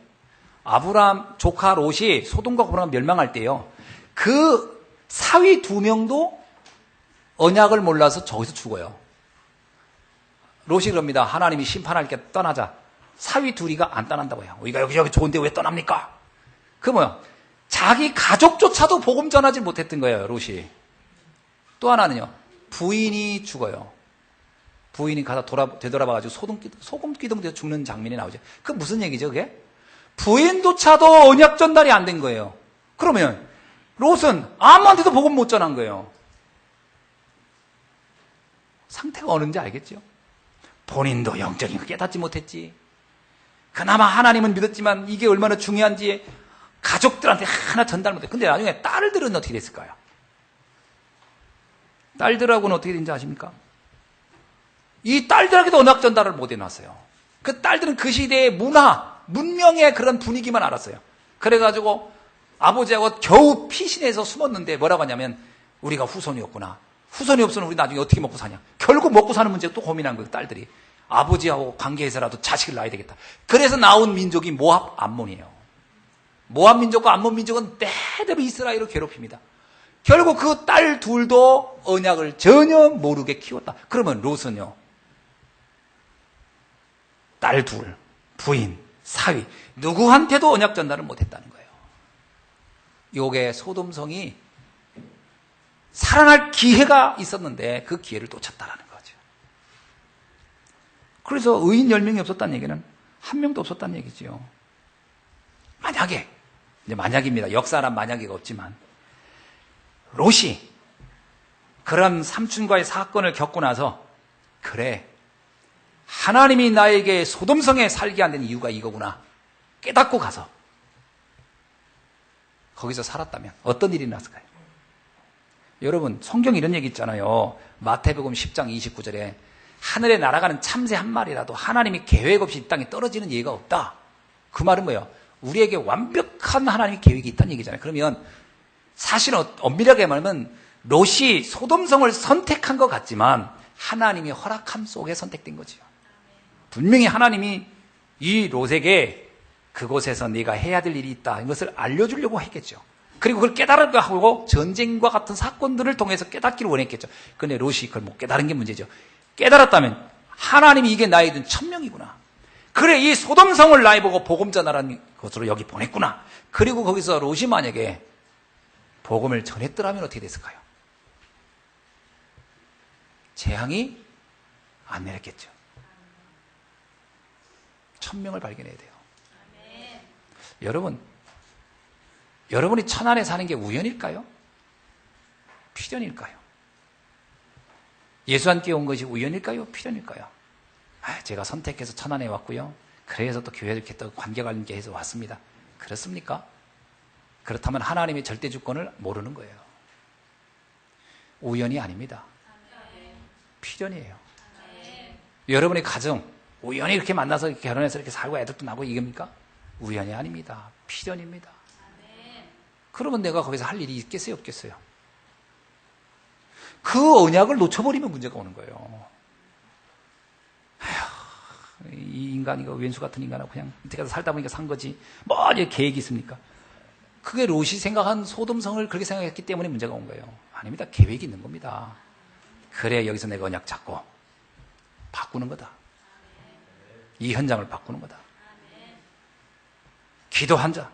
아브라함 조카 롯이 소돔과 고모라가 멸망할 때요. 그 사위 2명도 언약을 몰라서 저기서 죽어요. 롯이 그럽니다. 하나님이 심판할 게 떠나자. 사위 2이가 안 떠난다고 해요. 우리가 여기 좋은데 왜 떠납니까? 그 뭐야? 자기 가족조차도 복음 전하지 못했던 거예요. 롯이. 또 하나는요. 부인이 죽어요. 부인이 가서 되돌아봐가지고 소금 기둥에서 죽는 장면이 나오죠. 그 무슨 얘기죠 그게? 부인조차도 언약 전달이 안 된 거예요. 그러면 롯은 아무한테도 복음 못 전한 거예요. 상태가 어는지 알겠죠? 본인도 영적인 걸 깨닫지 못했지. 그나마 하나님은 믿었지만 이게 얼마나 중요한지 가족들한테 하나 전달 못해. 근데 나중에 딸들은 어떻게 됐을까요? 딸들하고는 어떻게 된지 아십니까? 이 딸들에게도 언약 전달을 못 해놨어요. 그 딸들은 그 시대의 문명의 그런 분위기만 알았어요. 그래가지고 아버지하고 겨우 피신해서 숨었는데 뭐라고 하냐면 우리가 후손이 없구나. 후손이 없으면 우리 나중에 어떻게 먹고 사냐. 결국 먹고 사는 문제 또 고민한 거예요. 딸들이. 아버지하고 관계해서라도 자식을 낳아야 되겠다. 그래서 나온 민족이 모압, 암몬이에요. 모압 민족과 암몬 민족은 때대로 이스라엘을 괴롭힙니다. 결국 그 딸 둘도 언약을 전혀 모르게 키웠다. 그러면 롯은요, 딸 둘, 부인, 사위, 누구한테도 언약 전달을 못했다는 거예요. 요게 소돔성이 살아날 기회가 있었는데 그 기회를 놓쳤다라는 거죠. 그래서 의인 10명이 없었다는 얘기는 한 명도 없었다는 얘기죠. 만약에, 이제 만약입니다. 역사란 만약이가 없지만, 롯이 그런 삼촌과의 사건을 겪고 나서, 그래, 하나님이 나에게 소돔성에 살게 한 데는 이유가 이거구나 깨닫고 가서 거기서 살았다면 어떤 일이 났을까요? 여러분, 성경에 이런 얘기 있잖아요. 마태복음 10장 29절에 하늘에 날아가는 참새 한 마리라도 하나님이 계획 없이 이 땅에 떨어지는 예가 없다. 그 말은 뭐예요? 우리에게 완벽한 하나님의 계획이 있다는 얘기잖아요. 그러면 사실은 엄밀하게 말하면 롯이 소돔성을 선택한 것 같지만 하나님의 허락함 속에 선택된 거지요. 분명히 하나님이 이 롯에게 그곳에서 네가 해야 될 일이 있다, 이것을 알려주려고 했겠죠. 그리고 그걸 깨달으려고 하고 전쟁과 같은 사건들을 통해서 깨닫기를 원했겠죠. 그런데 롯이 그걸 못 깨달은 게 문제죠. 깨달았다면 하나님이 이게 나에게 준 천명이구나. 그래, 이 소돔성을 나에 보고 복음 전하라는 것으로 여기 보냈구나. 그리고 거기서 롯이 만약에 복음을 전했더라면 어떻게 됐을까요? 재앙이 안 내렸겠죠. 천명을 발견해야 돼요. 여러분, 여러분이 천안에 사는 게 우연일까요? 필연일까요? 예수 함께 온 것이 우연일까요? 필연일까요? 제가 선택해서 천안에 왔고요. 그래서 또 교회를 이렇게 또 관계관계 해서 왔습니다. 그렇습니까? 그렇다면 하나님의 절대 주권을 모르는 거예요. 우연이 아닙니다. 필연이에요. 여러분의 가정, 우연히 이렇게 만나서 이렇게 결혼해서 이렇게 살고 애들도 나고 이겁니까? 우연이 아닙니다. 필연입니다. 그러면 내가 거기서 할 일이 있겠어요, 없겠어요? 그 언약을 놓쳐버리면 문제가 오는 거예요. 아휴, 이 인간, 이거 왼수 같은 인간하고 그냥 이때까지 살다 보니까 산 거지. 뭐, 이게 계획이 있습니까? 그게 롯이 생각한 소돔성을 그렇게 생각했기 때문에 문제가 온 거예요. 아닙니다. 계획이 있는 겁니다. 그래, 여기서 내가 언약 잡고 바꾸는 거다. 이 현장을 바꾸는 거다. 기도한 자.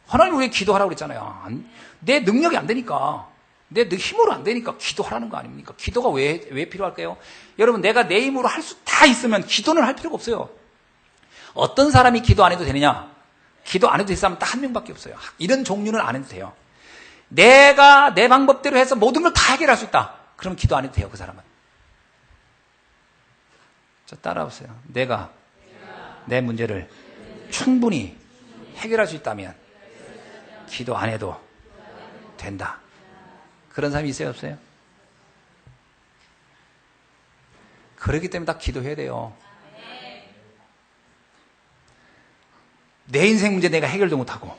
하나님 왜 기도하라고 그랬잖아요. 내 능력이 안 되니까, 내 힘으로 안 되니까 기도하라는 거 아닙니까? 기도가 왜 필요할까요? 여러분, 내가 내 힘으로 할 수 다 있으면 기도는 할 필요가 없어요. 어떤 사람이 기도 안 해도 되느냐? 기도 안 해도 될 사람은 딱 한 명밖에 없어요. 이런 종류는 안 해도 돼요. 내가 내 방법대로 해서 모든 걸 다 해결할 수 있다. 그럼 기도 안 해도 돼요, 그 사람은. 자, 따라오세요. 내가 내 문제를 충분히 해결할 수 있다면 기도 안 해도 된다. 그런 사람이 있어요, 없어요? 그렇기 때문에 다 기도해야 돼요. 내 인생 문제 내가 해결도 못하고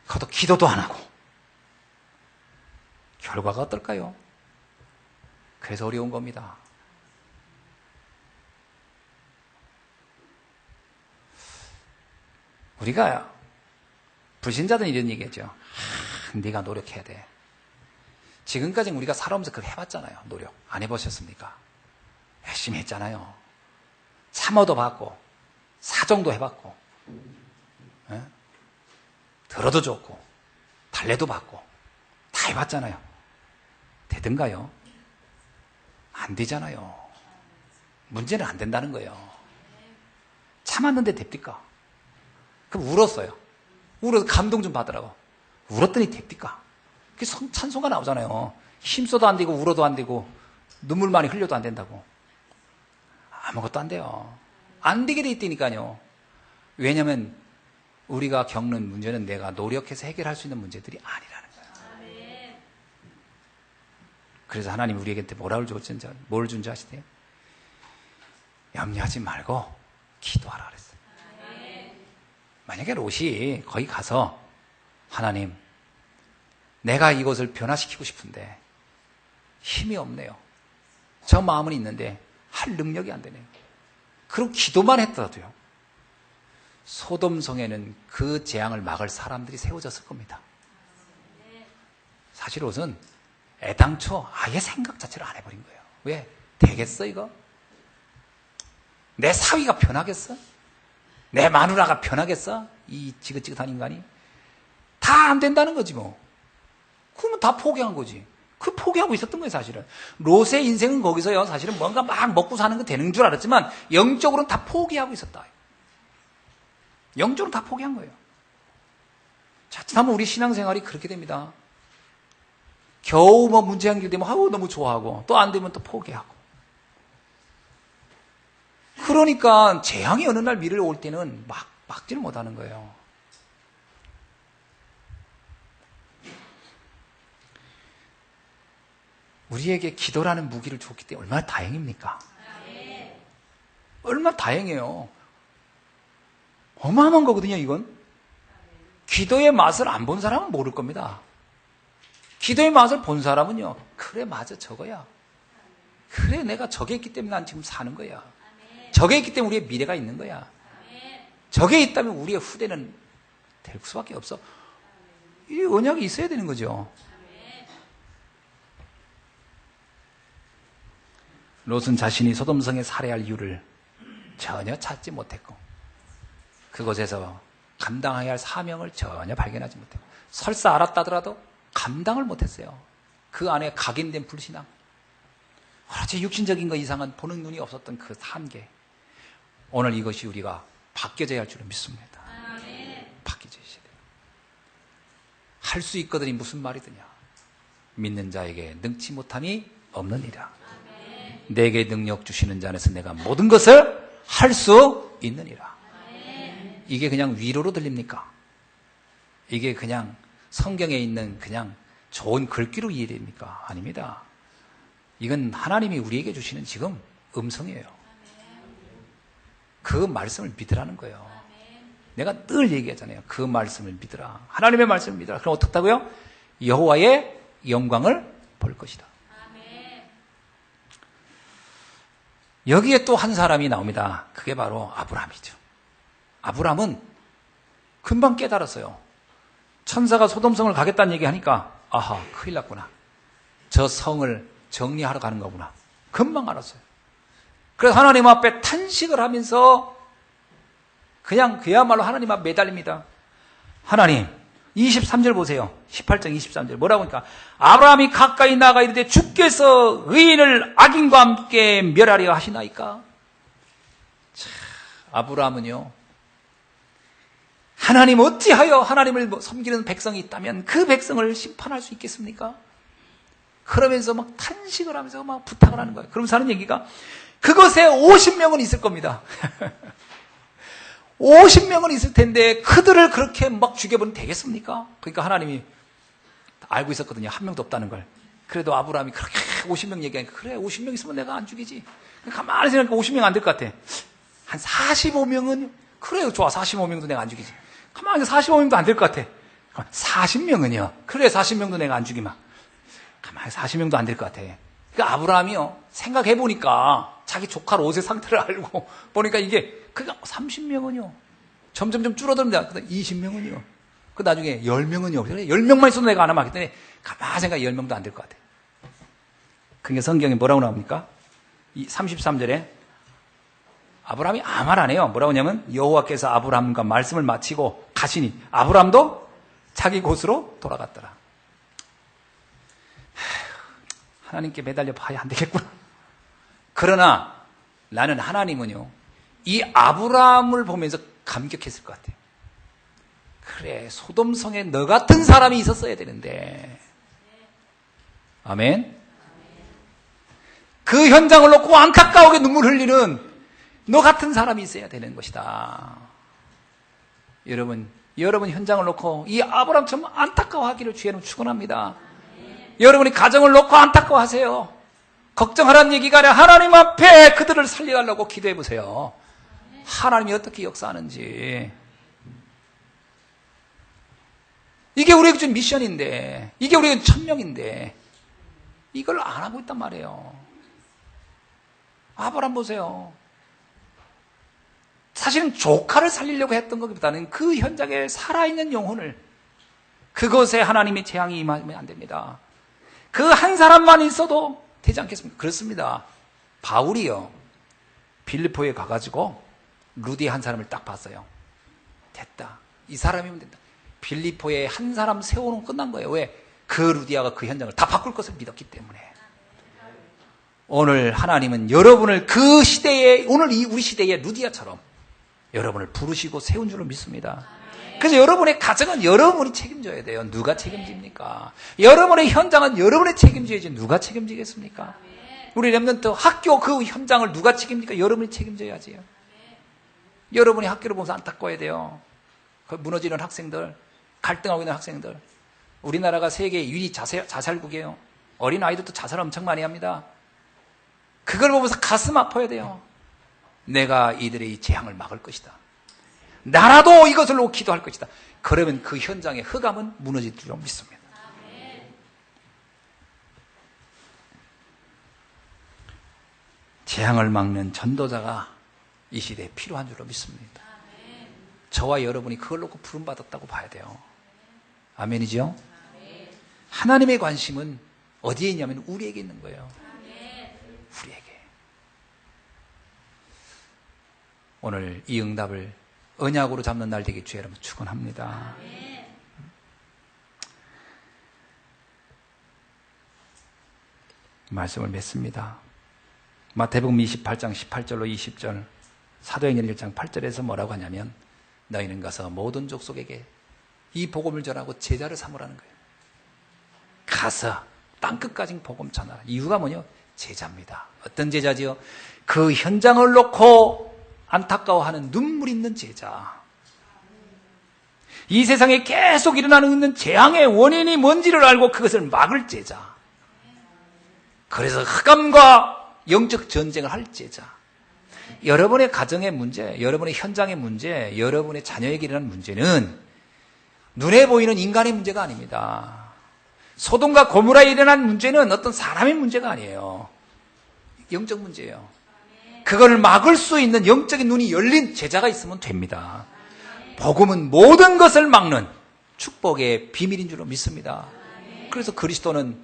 그것도 기도도 안 하고 결과가 어떨까요? 그래서 어려운 겁니다. 우리가 불신자들은 이런 얘기했죠. 네가 노력해야 돼. 지금까지 우리가 살아오면서 그걸 해봤잖아요. 노력. 안 해보셨습니까? 열심히 했잖아요. 참어도 받고 사정도 해봤고, 예? 들어도 좋고 달래도 받고 다 해봤잖아요. 되든가요? 안 되잖아요. 문제는 안 된다는 거예요. 참았는데 됩니까? 그럼 울었어요. 울어서 감동 좀 받으라고. 울었더니 됩니까? 그게 찬송가 나오잖아요. 힘써도 안 되고 울어도 안 되고 눈물 많이 흘려도 안 된다고. 아무것도 안 돼요. 안 되게 돼 있다니까요. 왜냐하면 우리가 겪는 문제는 내가 노력해서 해결할 수 있는 문제들이 아니라는 거예요. 그래서 하나님 우리에게 뭐라고 줬는지, 뭘 준지 아시대요? 염려하지 말고 기도하라 그랬어요. 만약에 롯이 거기 가서 하나님, 내가 이것을 변화시키고 싶은데 힘이 없네요. 저 마음은 있는데 할 능력이 안 되네요. 그리고 기도만 했더라도요. 소돔성에는 그 재앙을 막을 사람들이 세워졌을 겁니다. 사실 롯은 애당초 아예 생각 자체를 안 해버린 거예요. 왜? 되겠어 이거? 내 사위가 변하겠어? 내 마누라가 변하겠어? 이 지긋지긋한 인간이? 다 안 된다는 거지 뭐. 그러면 다 포기한 거지. 그 포기하고 있었던 거예요 사실은. 롯의 인생은 거기서요 사실은 뭔가 막 먹고 사는 건 되는 줄 알았지만 영적으로는 다 포기하고 있었다. 영적으로 다 포기한 거예요. 자칫하면 우리 신앙생활이 그렇게 됩니다. 겨우 뭐 문제 해결되면 아우 너무 좋아하고 또 안 되면 또 포기하고. 그러니까 재앙이 어느 날 밀려올 때는 막지를 못하는 거예요. 우리에게 기도라는 무기를 줬기 때문에 얼마나 다행입니까? 얼마나 다행이에요. 어마어마한 거거든요, 이건. 기도의 맛을 안 본 사람은 모를 겁니다. 기도의 맛을 본 사람은요, 그래, 맞아, 저거야. 그래, 내가 저게 있기 때문에 난 지금 사는 거야. 저게 있기 때문에 우리의 미래가 있는 거야. 저게 있다면 우리의 후대는 될 수밖에 없어. 이 언약이 있어야 되는 거죠. 롯은 자신이 소돔성에 살해할 이유를 전혀 찾지 못했고 그곳에서 감당해야 할 사명을 전혀 발견하지 못했고 설사 알았다더라도 감당을 못했어요. 그 안에 각인된 불신앙, 그렇지 육신적인 것 이상은 보는 눈이 없었던 그 한계. 오늘 이것이 우리가 바뀌어져야 할 줄을 믿습니다. 바뀌어져야 돼요. 할 수 있거든이 무슨 말이더냐. 믿는 자에게 능치 못함이 없느니라. 내게 능력 주시는 자 안에서 내가 모든 것을 할 수 있느니라. 이게 그냥 위로로 들립니까? 이게 그냥 성경에 있는 그냥 좋은 글귀로 이해됩니까? 아닙니다. 이건 하나님이 우리에게 주시는 지금 음성이에요. 그 말씀을 믿으라는 거예요. 내가 늘 얘기하잖아요. 그 말씀을 믿으라. 하나님의 말씀을 믿으라. 그럼 어떻다고요? 여호와의 영광을 볼 것이다. 여기에 또 한 사람이 나옵니다. 그게 바로 아브라함이죠. 아브라함은 금방 깨달았어요. 천사가 소돔성을 가겠다는 얘기 하니까 아하, 큰일 났구나. 저 성을 정리하러 가는 거구나. 금방 알았어요. 그래서 하나님 앞에 탄식을 하면서 그냥 그야말로 하나님 앞에 매달립니다. 하나님, 23절 보세요. 18장 23절. 뭐라고 하니까 아브라함이 가까이 나가 이르되 주께서 의인을 악인과 함께 멸하려 하시나이까. 자, 아브라함은요. 하나님 어찌하여 하나님을 섬기는 백성이 있다면 그 백성을 심판할 수 있겠습니까? 그러면서 막 탄식을 하면서 막 부탁을 하는 거예요. 그러면서 하는 얘기가 그것에 50명은 있을 겁니다. 50명은 있을 텐데 그들을 그렇게 막 죽여버리면 되겠습니까? 그러니까 하나님이 알고 있었거든요. 한 명도 없다는 걸. 그래도 아브라함이 그렇게 50명 얘기하니까 그래 50명 있으면 내가 안 죽이지. 가만히 생각하니까 50명 안 될 것 같아. 한 45명은 그래요. 좋아. 45명도 내가 안 죽이지. 가만히 45명도 안 될 것 같아. 40명은요. 그래 40명도 내가 안 죽이마. 가만히 40명도 안 될 것 같아. 그러니까 아브라함이요. 생각해보니까 자기 조카 롯의 상태를 알고 보니까 이게 그러니까 30명은요. 점점 줄어듭니다. 20명은요. 그 나중에 10명은요. 그래 10명만 있어도 내가 안 하면 하겠더니 가만히 생각해 10명도 안 될 것 같아. 그러니까 성경에 뭐라고 나옵니까? 33절에 아브라함이 아무 말 안 해요. 뭐라고 하냐면 여호와께서 아브라함과 말씀을 마치고 가시니 아브라함도 자기 곳으로 돌아갔더라. 하나님께 매달려 봐야 안 되겠구나. 그러나 나는 하나님은요. 이 아브라함을 보면서 감격했을 것 같아요. 그래 소돔성에 너 같은 사람이 있었어야 되는데. 아멘. 그 현장을 놓고 안타까우게 눈물 흘리는 너 같은 사람이 있어야 되는 것이다. 여러분 현장을 놓고 이 아브라함처럼 안타까워하기를 주의는 축원합니다. 여러분이 가정을 놓고 안타까워하세요. 걱정하라는 얘기가 아니라 하나님 앞에 그들을 살려달라고 기도해 보세요. 하나님이 어떻게 역사하는지. 이게 우리에게 준 미션인데, 이게 우리에게 1000명인데 이걸 안 하고 있단 말이에요. 아브라함 보세요. 사실은 조카를 살리려고 했던 것보다는 그 현장에 살아있는 영혼을, 그것에 하나님의 재앙이 임하면 안 됩니다. 그 한 사람만 있어도 되지 않겠습니까? 그렇습니다. 바울이요, 빌립보에 가가지고 루디 한 사람을 딱 봤어요. 됐다, 이 사람이면 된다. 빌립보에 한 사람 세워놓으면 끝난 거예요. 왜? 그 루디아가 그 현장을 다 바꿀 것을 믿었기 때문에. 오늘 하나님은 여러분을 그 시대에, 오늘 이 우리 시대의 루디아처럼 여러분을 부르시고 세운 줄로 믿습니다. 그래서 여러분의 가정은 여러분이 책임져야 돼요. 누가 책임집니까? 여러분의 현장은 여러분이 책임져야지 누가 책임지겠습니까? 우리 렘넌트 학교 그 현장을 누가 책임집니까? 여러분이 책임져야지요. 여러분이 학교를 보면서 안타까워야 돼요. 그 무너지는 학생들, 갈등하고 있는 학생들. 우리나라가 세계 1위 자살국이에요. 어린 아이들도 자살 엄청 많이 합니다. 그걸 보면서 가슴 아파야 돼요. 내가 이들의 이 재앙을 막을 것이다. 나라도 이것을 놓고 기도할 것이다. 그러면 그 현장의 흑암은 무너질 줄로 믿습니다. 재앙을 막는 전도자가 이 시대에 필요한 줄로 믿습니다. 저와 여러분이 그걸 놓고 부름받았다고 봐야 돼요. 아멘이죠? 하나님의 관심은 어디에 있냐면 우리에게 있는 거예요. 우리에게. 오늘 이 응답을 언약으로 잡는 날 되게 주의 여러분 축원합니다. 말씀을 맺습니다. 마태복음 28장 18절로 20절, 사도행전 1장 8절에서 뭐라고 하냐면 너희는 가서 모든 족속에게 이 복음을 전하고 제자를 삼으라는 거예요. 가서 땅끝까지 복음 전하라. 이유가 뭐냐? 제자입니다. 어떤 제자지요? 그 현장을 놓고 안타까워하는 눈물 있는 제자. 이 세상에 계속 일어나는 있는 재앙의 원인이 뭔지를 알고 그것을 막을 제자. 그래서 흑암과 영적 전쟁을 할 제자. 여러분의 가정의 문제, 여러분의 현장의 문제, 여러분의 자녀에게 일어난 문제는 눈에 보이는 인간의 문제가 아닙니다. 소돔과 고모라에 일어난 문제는 어떤 사람의 문제가 아니에요. 영적 문제예요. 그거를 막을 수 있는 영적인 눈이 열린 제자가 있으면 됩니다. 복음은 모든 것을 막는 축복의 비밀인 줄로 믿습니다. 그래서 그리스도는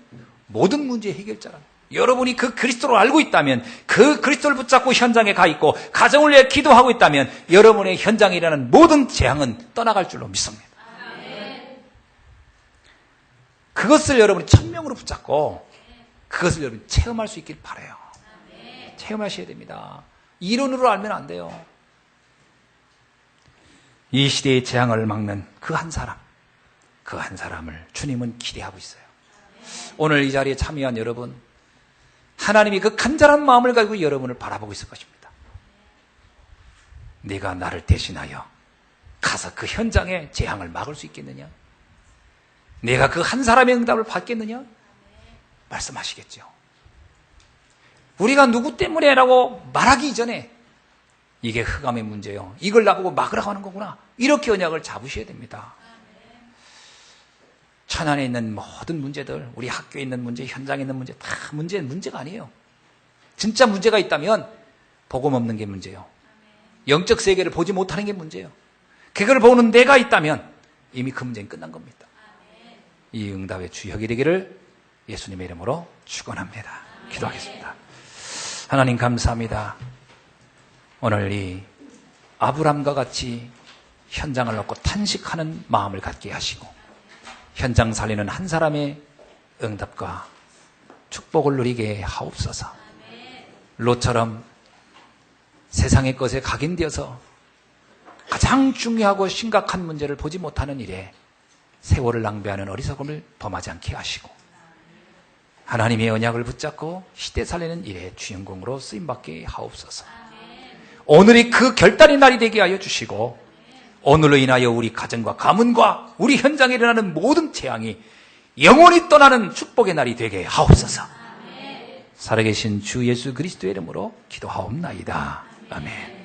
모든 문제의 해결자라. 여러분이 그 그리스도를 알고 있다면, 그 그리스도를 붙잡고 현장에 가 있고 가정을 위해 기도하고 있다면 여러분의 현장에 일어나는 모든 재앙은 떠나갈 줄로 믿습니다. 그것을 여러분이 천명으로 붙잡고 그것을 여러분이 체험할 수 있길 바라요. 체험하셔야 됩니다. 이론으로 알면 안 돼요. 이 시대의 재앙을 막는 그 한 사람, 그 한 사람을 주님은 기대하고 있어요. 오늘 이 자리에 참여한 여러분, 하나님이 그 간절한 마음을 가지고 여러분을 바라보고 있을 것입니다. 네가 나를 대신하여 가서 그 현장의 재앙을 막을 수 있겠느냐? 내가 그 한 사람의 응답을 받겠느냐? 말씀하시겠죠. 우리가 누구 때문에라고 말하기 이전에 이게 흑암의 문제요, 이걸 나보고 막으라고 하는 거구나, 이렇게 언약을 잡으셔야 됩니다. 천안에 있는 모든 문제들, 우리 학교에 있는 문제, 현장에 있는 문제, 다 문제가 아니에요. 진짜 문제가 있다면 복음 없는 게 문제예요. 영적 세계를 보지 못하는 게 문제예요. 그걸 보는 내가 있다면 이미 그 문제는 끝난 겁니다. 이 응답의 주역이 되기를 예수님의 이름으로 축원합니다. 기도하겠습니다. 하나님 감사합니다. 오늘 이 아브람과 같이 현장을 놓고 탄식하는 마음을 갖게 하시고 현장 살리는 한 사람의 응답과 축복을 누리게 하옵소서. 롯처럼 세상의 것에 각인되어서 가장 중요하고 심각한 문제를 보지 못하는 일에 세월을 낭비하는 어리석음을 범하지 않게 하시고 하나님의 언약을 붙잡고 시대 살리는 일의 주인공으로 쓰임받게 하옵소서. 오늘이 그 결단의 날이 되게 하여 주시고 오늘로 인하여 우리 가정과 가문과 우리 현장에 일어나는 모든 재앙이 영원히 떠나는 축복의 날이 되게 하옵소서. 살아계신 주 예수 그리스도의 이름으로 기도하옵나이다. 아멘.